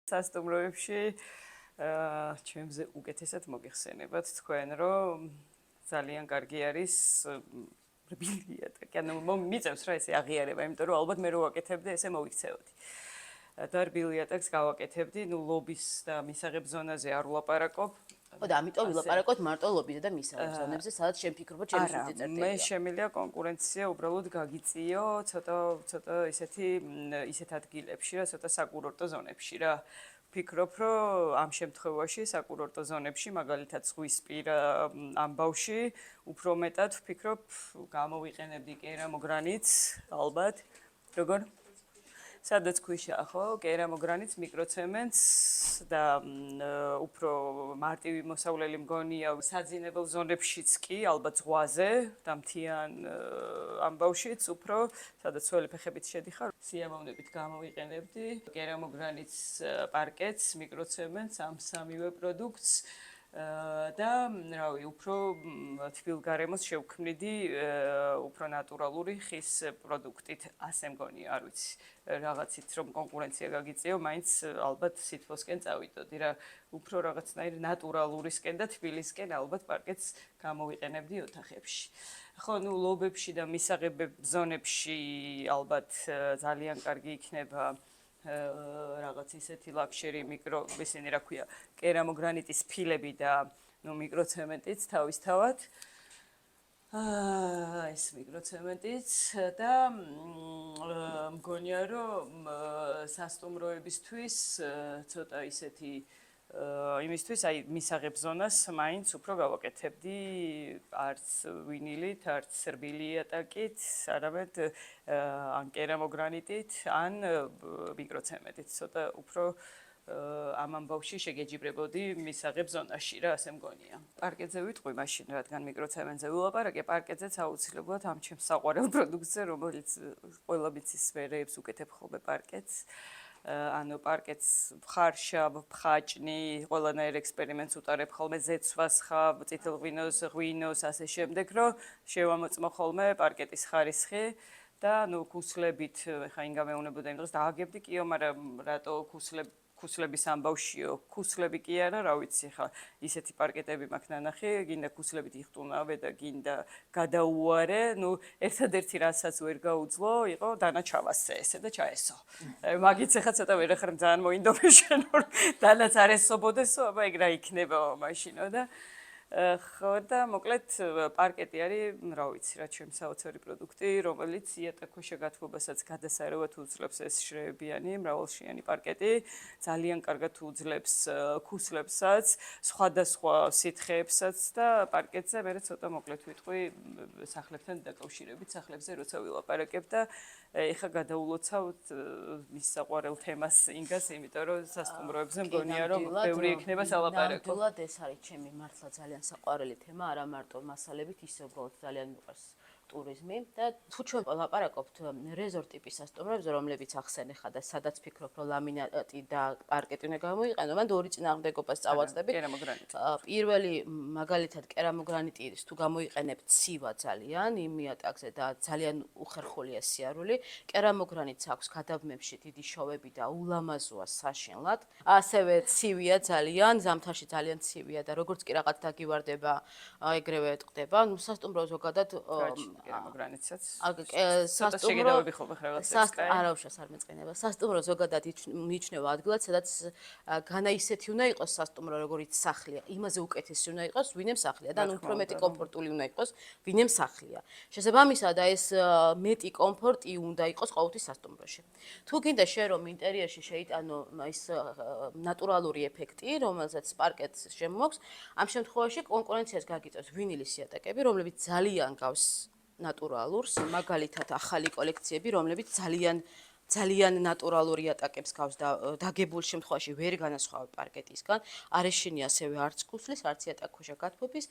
სასტუმროებში ჩემზე უკეთესად მოგიხსენებათ თქვენ, რომ ძალიან კარგი არის რბილია და ანუ მიწევს რა ესე აღიარება, იმიტომ რომ ალბათ მე რო ვაკეთებდი, ესე მოვიქცეოდი. და რბილი ატაკს გავაკეთებდი, ნუ ლობის და მისაღებ ზონაზე არ ვლაპარაკობ. და ამიტომ ვილაპარაკოთ მარტო ლობიზე და მისაღებ ზონებზე, სადაც შენ ფიქრობ, რომ ჩემი სული წერტილია. მე შემიძლია კონკურენცია უბრალოდ გაგიწიო, ცოტა ისეთ ადგილებში რა, ცოტა საკურორტო ზონებში რა. ვფიქრობ, რომ ამ შემთხვევაში საკურორტო ზონებში, მაგალითად ზღვისპირა ამბავში, უფრო მეტად ვფიქრობ, გამოვიყენებდი კერამოგრანიტს, ალბათ. როგორ? სადაც ქვიშაა, ხო? კერამოგრანიტს, მიკროცემენტს და უფრო მარტივი მოსავლელი მგონია საძინებელ ზონებშიც კი, ალბათ ზღვაზე და მთიან ამბავშიც უფრო, სადაც ძველი ფეხებით შედიხარ, სიამოვნებით გამოვიყენებდი კერამოგრანიტს, პარკეტს, მიკროცემენტს, ამ სამივე პროდუქტს. და რავი, უფრო თბილგარემოს შევქმნიდი უფრო ნატურალური ხის პროდუქტით, ასე მგონია, არ ვიცი, რაღაცით რომ კონკურენცია გაგიწიო, მაინც ალბათ სითბოსკენ წავიდოდი რა, უფრო რაღაცნაირ ნატურალურისკენ და თბილისკენ ალბათ პარკეტს გამოვიყენებდი ოთახებში. ხო, ნუ ლობებში და მისაღებ ზონებში ალბათ ძალიან კარგი იქნება რაღაც ისეთი ლაქშერი ისინი რა ქვია, კერამოგრანიტის ფილები და მიკროცემენტიც თავისთავად. ეს მიკროცემენტიც და მგონია რომ სასტუმროებისთვის ცოტა ისეთი იმისთვის, აი მისაღებ ზონას მაინც უფრო გავაკეთებდი არც ვინილით, არც რბილი ატაკით, არამედ ან კერამოგრანიტით, ან მიკროცემენტით, ცოტა უფრო ამ ამბავში შეგეჯიბრებოდი მისაღებ ზონაში რა, ასე მგონია. პარკეტზე ვიტყვი მაშინ, რადგან მიკროცემენტზე ვილაპარაკე, პარკეტზეც აუცილებლად ამ ჩემს საყვარელ პროდუქტზე, რომელიც ყველა მიცის სფეროებს უკეთებ ხოლმე პარკეტს. ანუ პარკეტს ხარშავ, ფხაჭნი, ყველანაირ ექსპერიმენტს უტარებ ხოლმე ზეცვას ხავ, წითელ ღვინოს, ასე შემდეგ, რომ შევამოწმო ხოლმე პარკეტის ხარისხი და ნუ ქუსლებით, ხა იმ გამეუნებოდა იმ დროს დააგებდი კიო, მაგრამ რატო ქუსლების ამბავშიო, ქუსლები კი არა, რა ვიცი, ხა ისეთი პარკეტები მაქვს ნანახი, გინდა ქუსლებით იხტუნავე და გინდა გადაუარე, ნუ ერთადერთი რასაც ვერ გაუძლო, იყო დანაჩავასე ესე და ჩაესო. მაგიც ახლა ცოტა ვერ ახარ ძალიან მოინდომე შენ, რომ დანაც არ ესობოდესო, აბა ეგ რა იქნება მაშინო და ხო და მოკლედ პარკეტი არის, რა ვიცი, რა ჩემი საოცარი პროდუქტი, რომელიც იატაკქვეშა გათბობასაც გადასარევად უძლებს ეს შრეებიანი, მრავალშიანი პარკეტი, ძალიან კარგად უძლებს ქუსლებსაც, სხვადასხვა სითხეებსაც და პარკეტზე მე ცოტა მოკლედ ვიტყვი სახლებთან დაკავშირებით, სახლებზე როცა ვილაპარაკებ და ეხა გადაულოცავთ მის საყვარელ თემას ინგას, იმიტომ რომ სასტუმროებზე მგონია რომ ბევრი იქნება სალაპარაკო. ნამდვილად ეს არის ჩემი მართლა ძალიან საყვარელი თემა, არა მარტო მასალებით, ისე უბრალოდ ძალიან მიყვარს ტურიზმი და თუ ჩვენ ვლაპარაკობთ რეზორტ ტიპის სასტუმროებზე, რომლებიც ახსენე ხა და სადაც ფიქრობ, რომ ლამინატი და პარკეტი უნდა გამოიყენო, მან ორი წინააღმდეგობას წავაწყდები. პირველი მაგალითად კერამოგრანიტის თუ გამოიყენებ ცივა ძალიან იმ იატაკზე და ძალიან უხერხულია სიარული, კერამოგრანიტს აქვს გადაბმებში დიდი შოვები და ულამაზოა საშინლად. ასევე ცივია ძალიან, ზამთარში ძალიან ცივია და როგორც კი რაღაც დაგივარდება, ეგრევე ეტყდება. ნუ სასტუმრო ზოგადად კერამოგრანიტსაც. სასტუმროები ხოლმე რაღაცებს კაი. არა უშავს არ მეწყინება. სასტუმრო ზოგადად მიიჩნევა ადგილად, სადაც განა ისეთი უნდა იყოს სასტუმრო, როგორიც სახლია. იმაზე უკეთესი უნდა იყოს, ვინემ სახლია და უფრო მეტი კომფორტული უნდა იყოს, ვინემ სახლია. შესაბამისად, ეს მეტი კომფორტი უნდა იყოს ყოველთვის სასტუმროში. თუ გინდა შენ რომ ინტერიერში შეიტანო ის ნატურალური ეფექტი, რომელსაც პარკეტს შემოაქვს, ამ შემთხვევაში კონკურენციას გაგიწევს ვინილის იატაკები, რომლებიც ძალიან გავს ნატურალურს, მაგალითად ახალი კოლექციები, რომლებიც ძალიან ნატურალური იატაკებს გავს და დაგებულ შემთხვევაში ვერ განასხვავებ პარკეტისგან, არ ეშინია ასევე არც ქუსლის, არც იატაკქვეშა გათბობის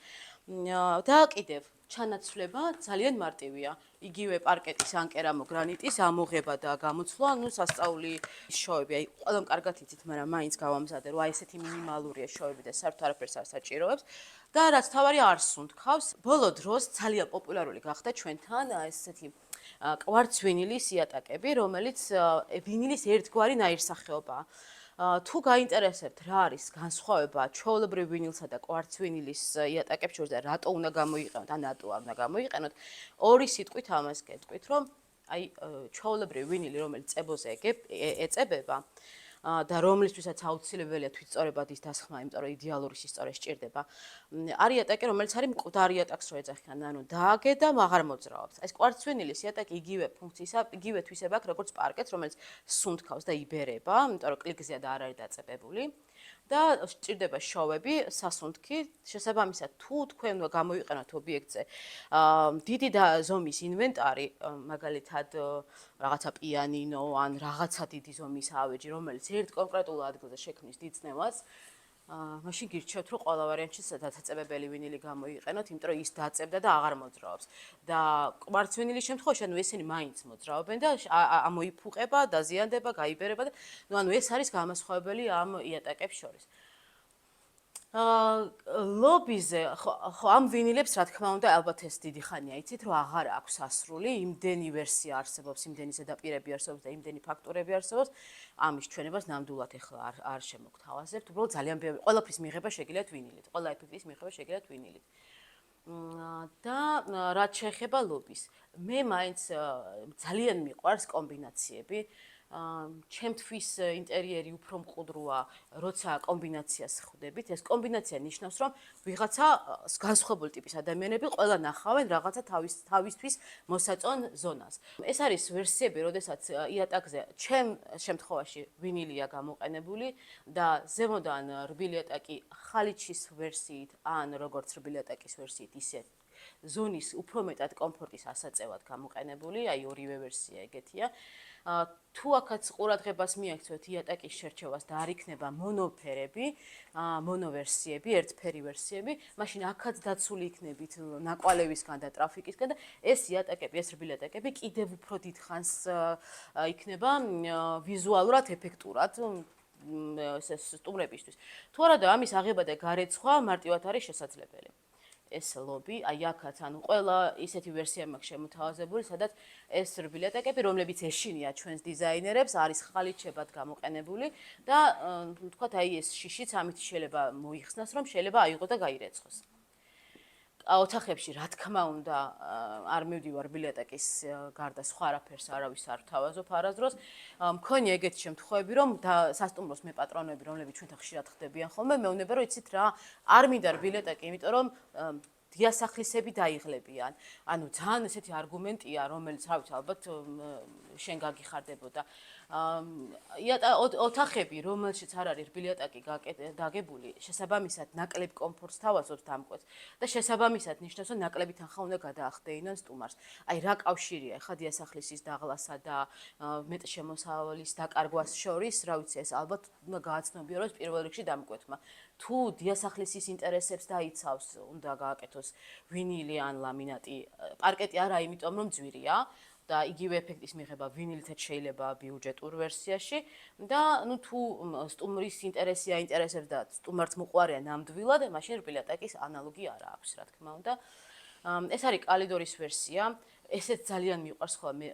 და კიდევ ჩანაცვლება ძალიან მარტივია. იგივე პარკეტის ან კერამოგრანიტის ამოღება და გამოცვლა, ნუ სასწაული შოვები, აი ყველამ კარგად იცით, მაგრამ მაინც გავამზადე, რომ აი ესეთი მინიმალურია შოვები და საერთოდ არაფერს არ საჭიროებს. და რაც თავარი არ სუნთქავს, ბოლო დროს ძალიან პოპულარული გახდა ჩვენთან ესეთი კვარც ვინილის იატაკები, რომელიც ვინილის ერთგვარი ნაირსახეობაა. თუ გაინტერესებთ რა არის განსხვავება ჩვეულებრივ ვინილსა და კვარც ვინილის იატაკებს შორის და რატო უნდა გამოიყენოთ ან რატო არ უნდა გამოიყენოთ, ორი სიტყვით ამას გეტყვით, რომ აი ჩვეულებრივ ვინილი, რომელიც წებოზე ეწებება და რომლისთვისაც აუცილებელია თვითწორებადის დასხმა, იმიტომ რომ იდეალური სისწორე სჭირდება. არის იატაკი, რომელიც არის მკვდარ იატაკს რო ეძახიან, ანუ დააგე და აღარ მოძრაობს. ეს კვარცვინილის იატაკი იგივე ფუნქციისა, იგივე თვისება აქვს, როგორც პარკეტს, რომელიც სუნთქავს და იბერება, იმიტომ რომ კლიკზეა და არ არის დაწებებული. და სჭირდება შოვები, სასუნთქი, შესაბამისად, თუ თქვენ უნდა გამოიყენოთ ობიექტზე დიდი ზომის ინვენტარი, მაგალითად რაღაცა პიანინო ან რაღაცა დიდი ზომის ავეჯი, რომელიც ერთ კონკრეტულ ადგილზე შექმნის დიდ წნევას, მაშინ გირჩევთ, რომ ყველა ვარიანტში დაწებებელი ვინილი გამოიყენოთ, იმიტომ რომ ის დაწებდა და აღარ მოძრაობს. და კვარც ვინილის შემთხვევაში, ანუ ესენი მაინც მოძრაობენ და ამოიფუყება, დაზიანდება, გაიბერება და ანუ ეს არის გამასხვავებელი ამ იატაკებს შორის. ლობიზე ხო ამ ვინილებს რა თქმა უნდა ალბათ ეს დიდი ხანია იცით რომ აღარ აქვს ასრული, იმდენი ვერსია არსებობს, იმდენი ზედაპირები არსებობს და იმდენი ფაქტურები არსებობს, ამის ჩვენებას ნამდვილად ეხლა არ შემოგთავაზებთ, უბრალოდ ძალიან ბევრი ყველაფრის მიღება შეგიძლიათ ვინილით, ყველა ეფექტის მიღება შეგიძლიათ ვინილით. და რაც შეეხება ლობის, მე მაინც ძალიან მიყვარს კომბინაციები. ჩემთვის ინტერიერი უფრო მყუდროა, როცა კომბინაციას ხვდებით. ეს კომბინაცია ნიშნავს, რომ ვიღაცა განსხვავებული ტიპის ადამიანები ყველა ნახავენ რაღაცა თავისთვის მოსაწონ ზონას. ეს არის ვერსიები, როდესაც იატაკზე ჩემ შემთხვევაში ვინილია გამოყენებული და ზემოდან რბილი იატაკი ხალიჩის ვერსიით ან როგორც რბილი იატაკის ვერსიით ისე ზონის უფრო მეტად კომფორტის ასაწევად გამოყენებული, აი ორივე ვერსია ეგეთია. თუ აქაც ყურადღებას მიაქცევთ იატაკის შერჩევას და არ იქნება მონოფერები, მონოვერსიები, ერთფერი ვერსიები, მაშინ აქაც დაცული იქნებით ნაკვალევისგან და ტრაფიკისგან და ეს იატაკები, ეს რბილი იატაკები კიდევ უფრო დიდ ხანს იქნება ვიზუალურად ეფექტურად სტუმრებისთვის. თუ არადა ამის აღება და გარეცხვა მარტივად არის შესაძლებელი. ეს ლობი, აი აქაც, ანუ ყველა ისეთი ვერსია მაქვს შემოთავაზებული, სადაც ეს რბილი იატაკები, რომლებიც ეშინია ჩვენს დიზაინერებს, არის ხალიჩებად გამოყენებული და თქვათ, აი ეს შიშიც ამით შეიძლება მოიხსნას, რომ შეიძლება აიღო და გაირეცხოს. ოთახებში, რა თქმა უნდა, არ მივდივარ რბილი იატაკის გარდა სხვა არაფერს არავის არ ვთავაზობ არასდროს. მქონია ეგეთი შემთხვევები, რომ სასტუმროს მე პატრონები, რომლებიც ჩვენთან ხშირად ხდებიან ხოლმე, მეუბნება, რომ იცით რა, არ მინდა რბილი იატაკი, იმიტომ რომ დიასახლისები დაიღლებიან. ანუ ძალიან ესეთი არგუმენტია, რომელიც, რა ვიცი, ალბათ შენ გაგიხარდებოდა. ოთახები, რომელშიც არ არის რბილი იატაკი დაგებული, შესაბამისად ნაკლებ კომფორტს თავაზობთ ამკვეთს და შესაბამისად ნიშნავს, რომ ნაკლები თანხა უნდა გადაახდეინონ სტუმარს. აი რა კავშირია ხა დიასახლისის დაღლასა და მეტშემოსავლის დაკარგვას შორის, რა ვიცი, ეს ალბათ უნდა გააცნობიეროს პირველ რიგში დამკვეთმა. თუ დიასახლისის ინტერესებს დაიცავს, უნდა გააკეთოს ვინილი ან ლამინატი. პარკეტი არა, იმიტომ რომ ძვირია. და იგივე ეფექტის მიღება ვინილითაც შეიძლება ბიუჯეტურ ვერსიაში და ნუ თუ სტუმრის ინტერესი აინტერესებს და სტუმარს მოყვარია ნამდვილად, მაშინ რბილი იატაკის ანალოგი არა აქვს, რა თქმა უნდა. ეს არის კალიდორის ვერსია. ესეც ძალიან მიყვარს ხოლმე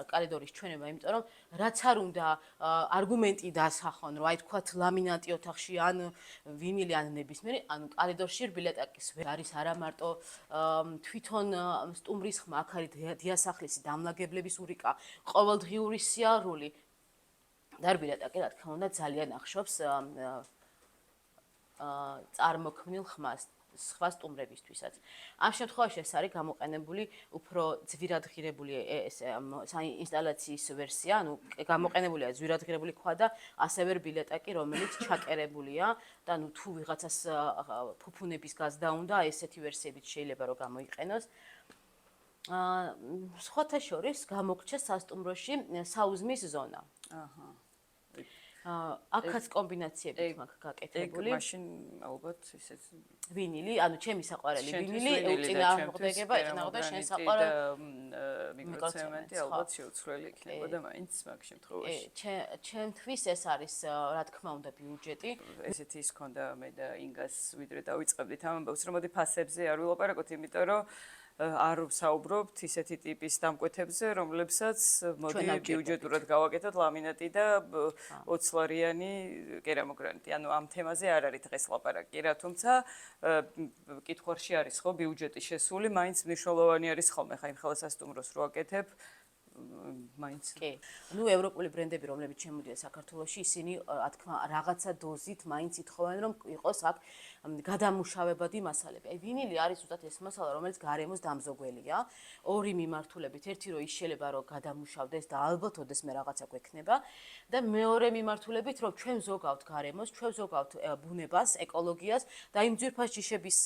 კალიდორის ჩვენება, იმიტომ რომ რაც არ უნდა არგუმენტი დასახონ, რომ აი თქვათ ლამინატი ოთახში ან ვინილი ან ნებისმიერი, ანუ კალიდორში რბილი იატაკის არის არა მარტო თვითონ სტუმრის ხმა, აქ არის დიასახლისი, დამლაგებლების ურიკა, ყოველდღიური სიარული და რბილი იატაკი, რა თქმა უნდა, ძალიან ახშობს წარმოქმნილ ხმას. სხვა სტუმრებისთვისაც. ამ შემთხვევაში ეს არის გამოყენებული უფრო ძვირადღირებული ინსტალაციის ვერსია, ანუ გამოყენებულია ძვირადღირებული ქვა და ასევე რბილი იატაკი, რომელიც ჩაკერებულია და ნუ თუ ვიღაცას ფუფუნების გაზდა უნდა, ესეთი ვერსიებიც შეიძლება რომ გამოიყენოს. სხვათა შორის გამოგრჩა სასტუმროში საუზმის ზონა. აჰა. აქაც კომბინაციებით მაქვს გაკეთებული. ეგ მაშინ ალბათ ისეც ვინილი, ანუ ჩემი საყვარელი ვინილი, ეუწინააღმდეგება შენ საყვარელ მიკროცემენტი ალბათ შეუცვლელი იქნებოდა მაინც მაგ შემთხვევაში. ჩემთვის ეს არის, რა თქმა უნდა, ბიუჯეტი. ესეთი ის ქონდა მე და ინგას ვიდრე დავიწყებდით ამ ამბავს, რომ მოდი ფასებზე არ ვილაპარაკოთ, იმიტომ რომ არ ვსაუბრობთ ისეთი ტიპის დამკვეთებზე, რომლებსაც მოდი ბიუჯეტურად გავაკეთოთ ლამინატი და 20 ლარიანი კერამოგრანიტი. ანუ ამ თემაზე არ არის დღეს ლაპარაკი რა, თუმცა კითხვაში არის ხო ბიუჯეტი შესული, მაინც მნიშვნელოვანი არის ხოლმე ხა იმ ხელსასტუმროს რო აკეთებ მაინც კი. ნუ ევროპული ბრენდები, რომლებიც შემოდიან საქართველოში, ისინი რა თქმა რაღაცა დოზით მაინც ითხოვენ, რომ იყოს აქ გადამუშავებადი მასალები. აი ვინილი არის უბრალოდ ეს მასალა, რომელიც გარემოს დამზოგველია, ორი მიმართულებით, ერთი რომ იშელება, რომ გადამუშავდეს და ალბათ ოდესმე რაღაცა გვექნება და მეორე მიმართულებით, რომ ჩვენ ზოგავთ გარემოს, ჩვენ ზოგავთ ბუნებას, ეკოლოგიას და იმ ძვირფას ჯიშების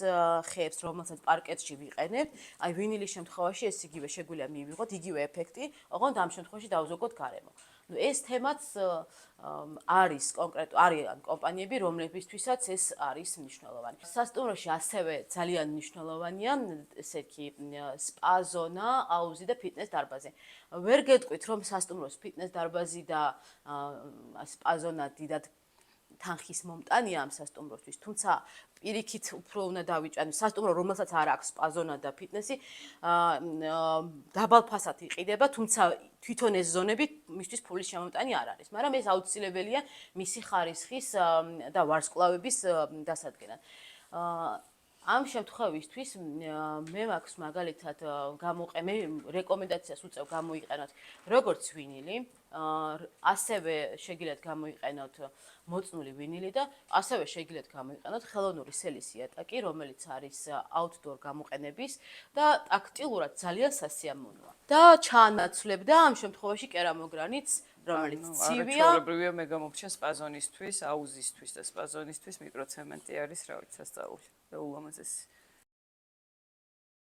ხეებს, რომელსაც პარკეტში ვიყენებთ, აი ვინილის შემთხვევაში ეს იგივე შეგვიძლია მივიღოთ, იგივე ეფექტი, ოღონდ ამ შემთხვევაში დავზოგოთ გარემო. ნუ ეს თემაც არის არიან კომპანიები, რომლებისთვისაც ეს არის მნიშვნელოვანი. სასტუმროში ასევე ძალიან მნიშვნელოვანია ესე იგი სპა ზონა, აუზი და ფიტნეს დარბაზი. ვერ გეტყვით, რომ სასტუმროს ფიტნეს დარბაზი და სპა ზონა დიდად თანხის მომტანია ამ სასტუმროსთვის, თუმცა პირიქით უფრო უნდა დავიჭანო სასტუმრო, რომელსაც არ აქვს სპა ზონა და ფიტნესი, დაბალ ფასად იყიდება, თუმცა თვითონ ეს ზონები მისთვის ფულის შემომტანი არ არის, მაგრამ ეს აუცილებელია მისი ხარისხის და ვარსკვლავების დასადგენად. ამ შემთხვევისთვის მე მაქვს მაგალითად მე რეკომენდაციას უწევ გამოიყენოთ როგორც ვინილი, ასევე შეგიძლიათ გამოიყენოთ მოწნული ვინილი და ასევე შეგიძლიათ გამოიყენოთ ხელოვნური სელის იატაკი, რომელიც არის outdoor გამოყენების და ტაქტილურად ძალიან სასიამოვნოა. და ჩაანაცვლებდა ამ შემთხვევაში კერამოგრანიტს, რომელიც ცივია. ჩვეულებრივია მე გამომრჩა სპაზონისთვის, აუზისთვის და სპაზონისთვის მიკროცემენტი არის, რა ვიცი, სასწაული. და ულამაზესი.